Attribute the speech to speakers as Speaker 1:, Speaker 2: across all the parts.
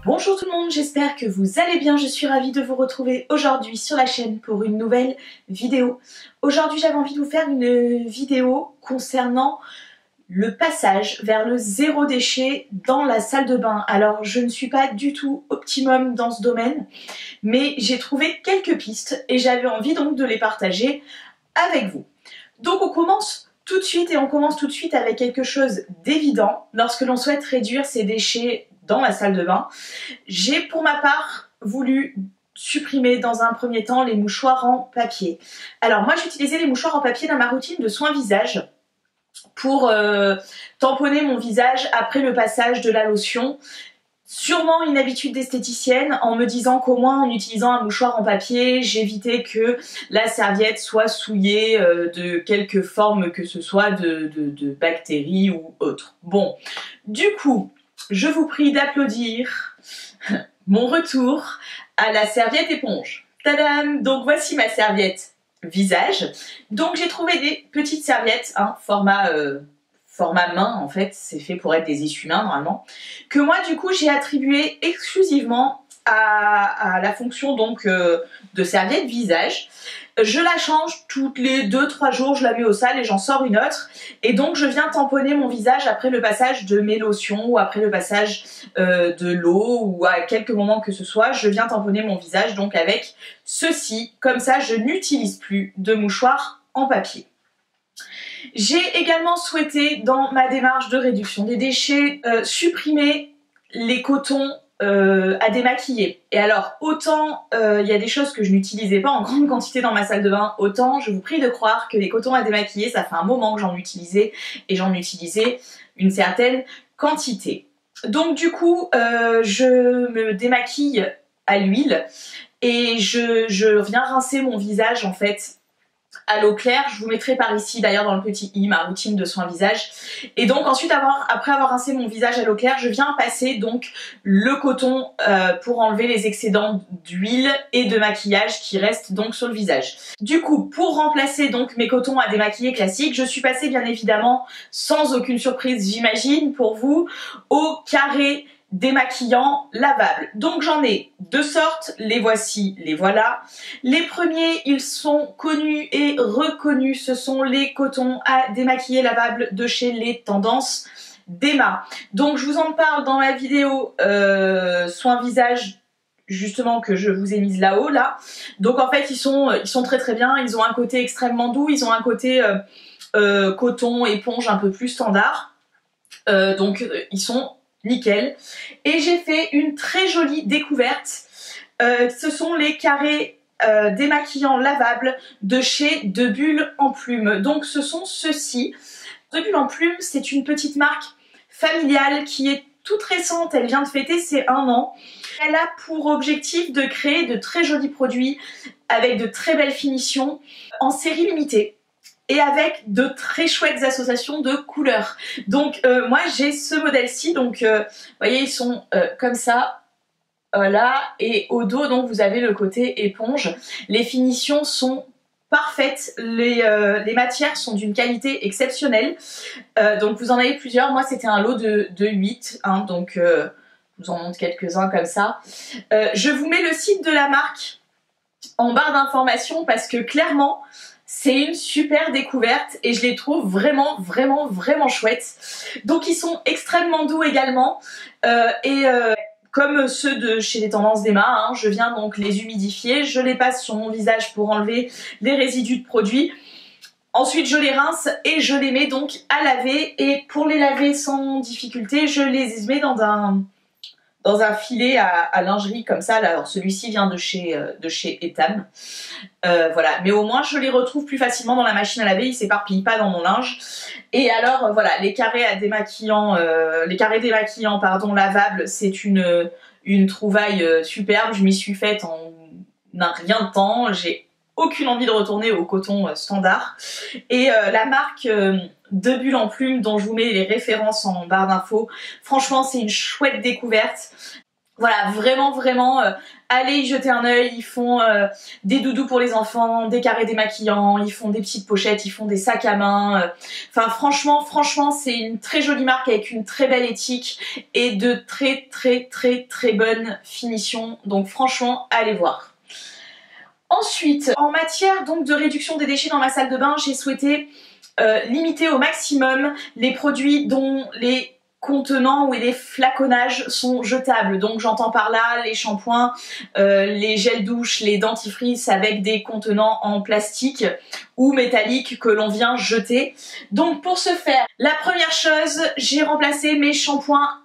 Speaker 1: Bonjour tout le monde, j'espère que vous allez bien. Je suis ravie de vous retrouver aujourd'hui sur la chaîne pour une nouvelle vidéo. Aujourd'hui, j'avais envie de vous faire une vidéo concernant le passage vers le zéro déchet dans la salle de bain. Alors, je ne suis pas du tout optimum dans ce domaine, mais j'ai trouvé quelques pistes et j'avais envie donc de les partager avec vous. Donc, on commence tout de suite avec quelque chose d'évident lorsque l'on souhaite réduire ses déchets dans la salle de bain. J'ai pour ma part voulu supprimer dans un premier temps les mouchoirs en papier. Alors moi j'utilisais les mouchoirs en papier dans ma routine de soins visage pour tamponner mon visage après le passage de la lotion. Sûrement une habitude d'esthéticienne en me disant qu'au moins en utilisant un mouchoir en papier, j'évitais que la serviette soit souillée de quelque forme que ce soit de bactéries ou autre. Bon, du coup, je vous prie d'applaudir mon retour à la serviette éponge. Tadam! Donc voici ma serviette visage. Donc j'ai trouvé des petites serviettes, hein, format main en fait, c'est fait pour être des essuie-mains normalement, que moi du coup j'ai attribué exclusivement à la fonction donc de serviette visage. Je la change toutes les 2-3 jours, je la mets au sale et j'en sors une autre. Et donc je viens tamponner mon visage après le passage de mes lotions ou après le passage de l'eau ou à quelques moments que ce soit. Je viens tamponner mon visage donc avec ceci. Comme ça, je n'utilise plus de mouchoir en papier. J'ai également souhaité, dans ma démarche de réduction des déchets, supprimer les cotons à démaquiller. Et alors, autant il y a des choses que je n'utilisais pas en grande quantité dans ma salle de bain, autant je vous prie de croire que les cotons à démaquiller, ça fait un moment que j'en utilisais et j'en utilisais une certaine quantité. Donc du coup, je me démaquille à l'huile et je viens rincer mon visage en fait à l'eau claire. Je vous mettrai par ici d'ailleurs dans le petit i ma routine de soin visage. Et donc ensuite après avoir rincé mon visage à l'eau claire, je viens passer donc le coton pour enlever les excédents d'huile et de maquillage qui restent donc sur le visage. Du coup, pour remplacer donc mes cotons à démaquiller classiques, je suis passée bien évidemment, sans aucune surprise j'imagine pour vous, au carré démaquillant lavable. Donc j'en ai deux sortes, les voici, les voilà. Les premiers, ils sont connus et reconnus, ce sont les cotons à démaquiller lavables de chez les Tendances d'Emma. Donc je vous en parle dans la vidéo soin visage justement que je vous ai mise là-haut là. Donc en fait ils sont très très bien, ils ont un côté extrêmement doux, ils ont un côté coton, éponge un peu plus standard. Donc ils sont nickel. Et j'ai fait une très jolie découverte. Ce sont les carrés démaquillants lavables de chez De Bulles en Plume. Donc ce sont ceux-ci. De Bulles en Plume, c'est une petite marque familiale qui est toute récente. Elle vient de fêter ses 1 an. Elle a pour objectif de créer de très jolis produits avec de très belles finitions en série limitée. Et avec de très chouettes associations de couleurs. Donc moi j'ai ce modèle-ci, donc vous voyez ils sont comme ça, voilà, et au dos donc vous avez le côté éponge. Les finitions sont parfaites, les matières sont d'une qualité exceptionnelle, donc vous en avez plusieurs. Moi c'était un lot de 8, hein, donc je vous en montre quelques-uns comme ça. Je vous mets le site de la marque en barre d'informations parce que clairement c'est une super découverte et je les trouve vraiment chouettes. Donc ils sont extrêmement doux également comme ceux de chez les Tendances d'Emma, hein, je viens donc les humidifier, je les passe sur mon visage pour enlever les résidus de produits. Ensuite je les rince et je les mets donc à laver, et pour les laver sans difficulté je les mets dans un filet à lingerie comme ça. Alors celui-ci vient de chez Etam. Voilà, mais au moins je les retrouve plus facilement dans la machine à laver, ils s'éparpillent pas dans mon linge. Et alors voilà, les carrés démaquillants pardon lavables, c'est une trouvaille superbe. Je m'y suis faite en un rien de temps. J'ai aucune envie de retourner au coton standard. Et la marque De Bulles en Plume, dont je vous mets les références en barre d'infos, franchement c'est une chouette découverte. Voilà, vraiment, vraiment, allez y jeter un œil. Ils font des doudous pour les enfants, des carrés démaquillants, ils font des petites pochettes, ils font des sacs à main. Enfin, franchement, c'est une très jolie marque avec une très belle éthique et de très bonne finition. Donc franchement, allez voir. Ensuite, en matière donc de réduction des déchets dans ma salle de bain, j'ai souhaité limiter au maximum les produits dont les contenants ou les flaconnages sont jetables. Donc j'entends par là les shampoings, les gels douche, les dentifrices avec des contenants en plastique ou métallique que l'on vient jeter. Donc pour ce faire, la première chose, j'ai remplacé mes shampoings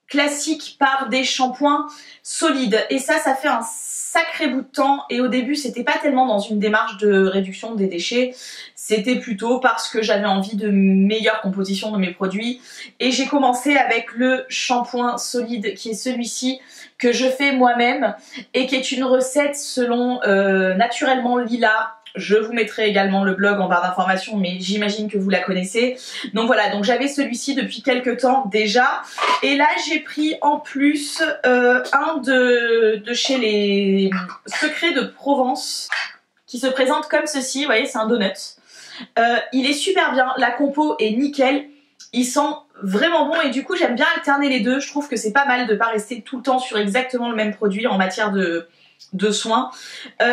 Speaker 1: classiques par des shampoings solides. Et ça fait un sacré bout de temps, et au début c'était pas tellement dans une démarche de réduction des déchets, c'était plutôt parce que j'avais envie de meilleure composition de mes produits, et j'ai commencé avec le shampoing solide qui est celui-ci que je fais moi-même et qui est une recette selon Naturellement Lila. Je vous mettrai également le blog en barre d'informations, mais j'imagine que vous la connaissez. Donc voilà, donc j'avais celui-ci depuis quelques temps déjà. Et là, j'ai pris en plus un de chez les Secrets de Provence, qui se présente comme ceci. Vous voyez, c'est un donut. Il est super bien, la compo est nickel. Il sent vraiment bon et du coup, j'aime bien alterner les deux. Je trouve que c'est pas mal de pas rester tout le temps sur exactement le même produit en matière de soins.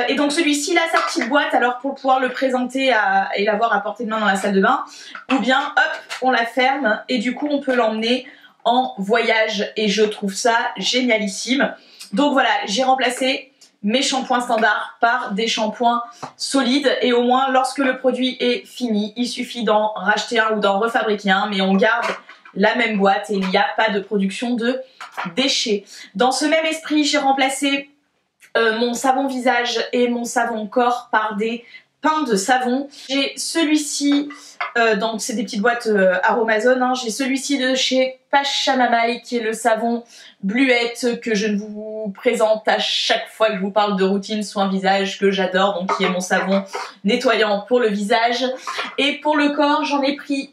Speaker 1: Et donc celui-ci, il a sa petite boîte, alors pour pouvoir le présenter et l'avoir à portée de main dans la salle de bain, ou bien hop, on la ferme et du coup on peut l'emmener en voyage, et je trouve ça génialissime. Donc voilà, j'ai remplacé mes shampoings standards par des shampoings solides, et au moins lorsque le produit est fini, il suffit d'en racheter un ou d'en refabriquer un, mais on garde la même boîte et il n'y a pas de production de déchets. Dans ce même esprit, j'ai remplacé mon savon visage et mon savon corps par des pains de savon. J'ai celui-ci, donc c'est des petites boîtes Aromazone, hein. J'ai celui-ci de chez Pachamamaï qui est le savon Bluette que je ne vous présente à chaque fois que je vous parle de routine soin visage, que j'adore, donc qui est mon savon nettoyant pour le visage. Et pour le corps, j'en ai pris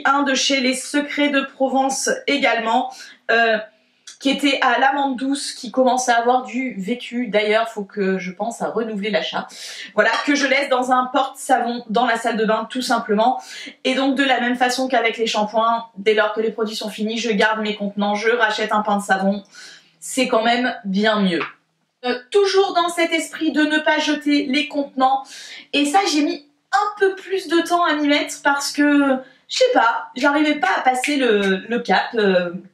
Speaker 1: un de chez les Secrets de Provence également, qui était à l'amande douce, qui commence à avoir du vécu. D'ailleurs, faut que je pense à renouveler l'achat. Voilà, que je laisse dans un porte-savon dans la salle de bain, tout simplement. Et donc, de la même façon qu'avec les shampoings, dès lors que les produits sont finis, je garde mes contenants, je rachète un pain de savon. C'est quand même bien mieux. Toujours dans cet esprit de ne pas jeter les contenants. Et ça, j'ai mis un peu plus de temps à m'y mettre parce que je sais pas, j'arrivais pas à passer le cap,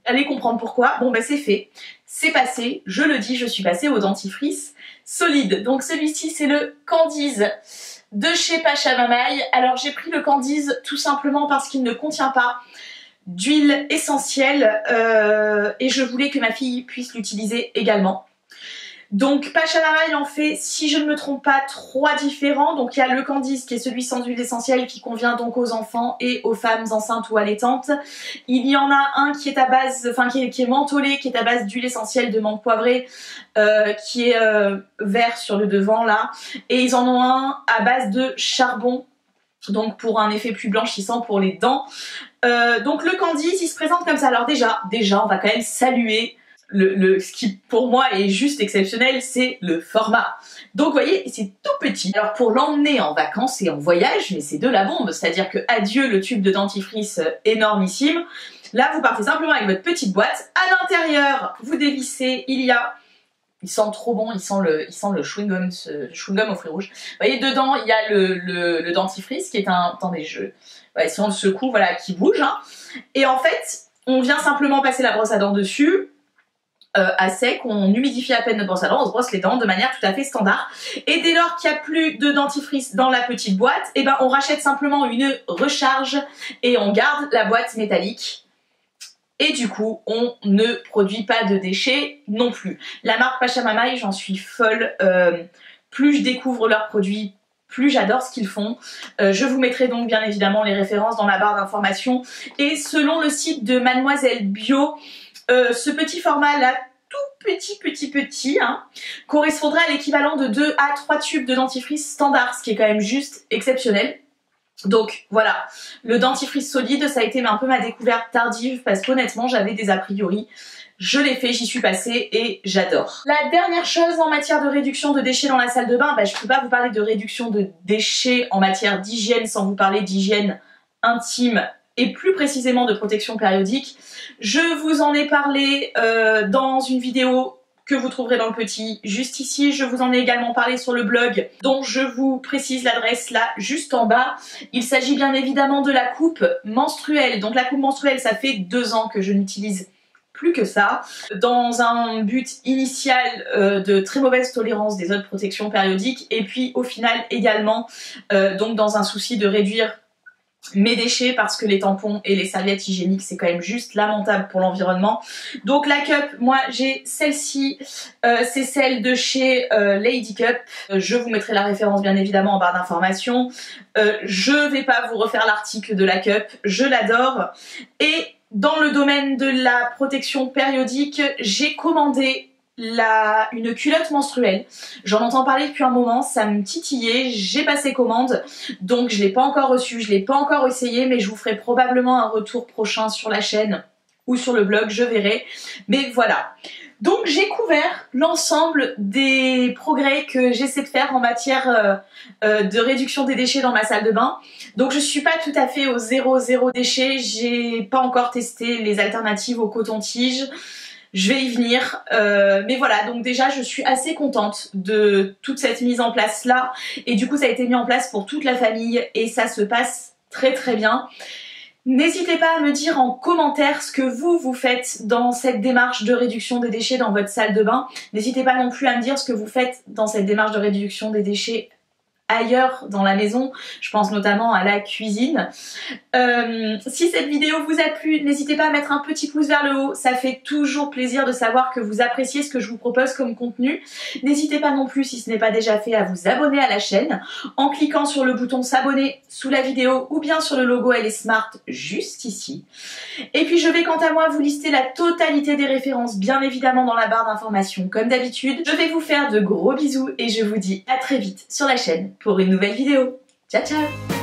Speaker 1: allez comprendre pourquoi. Bon ben c'est fait, c'est passé, je le dis, je suis passée au dentifrice solide. Donc celui-ci c'est le Candies de chez Pachamamaï. Alors j'ai pris le Candies tout simplement parce qu'il ne contient pas d'huile essentielle et je voulais que ma fille puisse l'utiliser également. Donc Pachamamaï en fait, si je ne me trompe pas, 3 différents. Donc il y a le Candies qui est celui sans huile essentielle qui convient donc aux enfants et aux femmes enceintes ou allaitantes. Il y en a un qui est à base, enfin qui est mentholé, qui est à base d'huile essentielle de menthe poivrée, qui est vert sur le devant là. Et ils en ont un à base de charbon, donc pour un effet plus blanchissant pour les dents. Donc le Candies, il se présente comme ça. Alors déjà on va quand même saluer ce qui pour moi est juste exceptionnel, c'est le format. Donc vous voyez, c'est tout petit. Alors pour l'emmener en vacances et en voyage, mais c'est de la bombe, c'est-à-dire que adieu le tube de dentifrice énormissime. Là vous partez simplement avec votre petite boîte. À l'intérieur, vous dévissez, il sent trop bon, il sent le chewing-gum, chewing-gum aux fruits rouges. Vous voyez, dedans il y a le dentifrice qui est un... Attendez, si on le secoue, voilà, qui bouge. Hein. Et en fait, on vient simplement passer la brosse à dents dessus. À sec, on humidifie à peine notre brosse à dents, on se brosse les dents de manière tout à fait standard. Et dès lors qu'il n'y a plus de dentifrice dans la petite boîte, et ben on rachète simplement une recharge et on garde la boîte métallique. Et du coup, on ne produit pas de déchets non plus. La marque Pachamamaï, j'en suis folle. Plus je découvre leurs produits, plus j'adore ce qu'ils font. Je vous mettrai donc bien évidemment les références dans la barre d'informations. Et selon le site de Mademoiselle Bio, ce petit format là, tout petit, hein, correspondrait à l'équivalent de 2 à 3 tubes de dentifrice standard, ce qui est quand même juste exceptionnel. Donc voilà, le dentifrice solide, ça a été un peu ma découverte tardive parce qu'honnêtement j'avais des a priori. Je l'ai fait, j'y suis passée et j'adore. La dernière chose en matière de réduction de déchets dans la salle de bain, je ne peux pas vous parler de réduction de déchets en matière d'hygiène sans vous parler d'hygiène intime et plus précisément de protection périodique. Je vous en ai parlé dans une vidéo que vous trouverez dans le petit juste ici. Je vous en ai également parlé sur le blog dont je vous précise l'adresse là juste en bas. Il s'agit bien évidemment de la coupe menstruelle. Donc la coupe menstruelle, ça fait 2 ans que je n'utilise plus que ça, dans un but initial de très mauvaise tolérance des autres protections périodiques et puis au final également donc dans un souci de réduire mes déchets parce que les tampons et les serviettes hygiéniques c'est quand même juste lamentable pour l'environnement. Donc la cup, moi j'ai celle-ci, c'est celle de chez Lady Cup. Je vous mettrai la référence bien évidemment en barre d'informations. Je vais pas vous refaire l'article de la cup, je l'adore. Et dans le domaine de la protection périodique, j'ai commandé une culotte menstruelle. J'en entends parler depuis un moment, ça me titillait, j'ai passé commande, donc je l'ai pas encore reçue, je l'ai pas encore essayé, mais je vous ferai probablement un retour prochain sur la chaîne ou sur le blog, je verrai. Mais voilà. Donc j'ai couvert l'ensemble des progrès que j'essaie de faire en matière de réduction des déchets dans ma salle de bain. Donc je suis pas tout à fait au zéro déchet, j'ai pas encore testé les alternatives au coton-tige. Je vais y venir, mais voilà, donc déjà je suis assez contente de toute cette mise en place là, et du coup ça a été mis en place pour toute la famille et ça se passe très très bien. N'hésitez pas à me dire en commentaire ce que vous faites dans cette démarche de réduction des déchets dans votre salle de bain. N'hésitez pas non plus à me dire ce que vous faites dans cette démarche de réduction des déchets ailleurs dans la maison, je pense notamment à la cuisine. Si cette vidéo vous a plu, n'hésitez pas à mettre un petit pouce vers le haut, ça fait toujours plaisir de savoir que vous appréciez ce que je vous propose comme contenu. N'hésitez pas non plus, si ce n'est pas déjà fait, à vous abonner à la chaîne en cliquant sur le bouton s'abonner sous la vidéo ou bien sur le logo Elle est Smart juste ici. Et puis je vais quant à moi vous lister la totalité des références bien évidemment dans la barre d'informations comme d'habitude. Je vais vous faire de gros bisous et je vous dis à très vite sur la chaîne pour une nouvelle vidéo. Ciao ciao!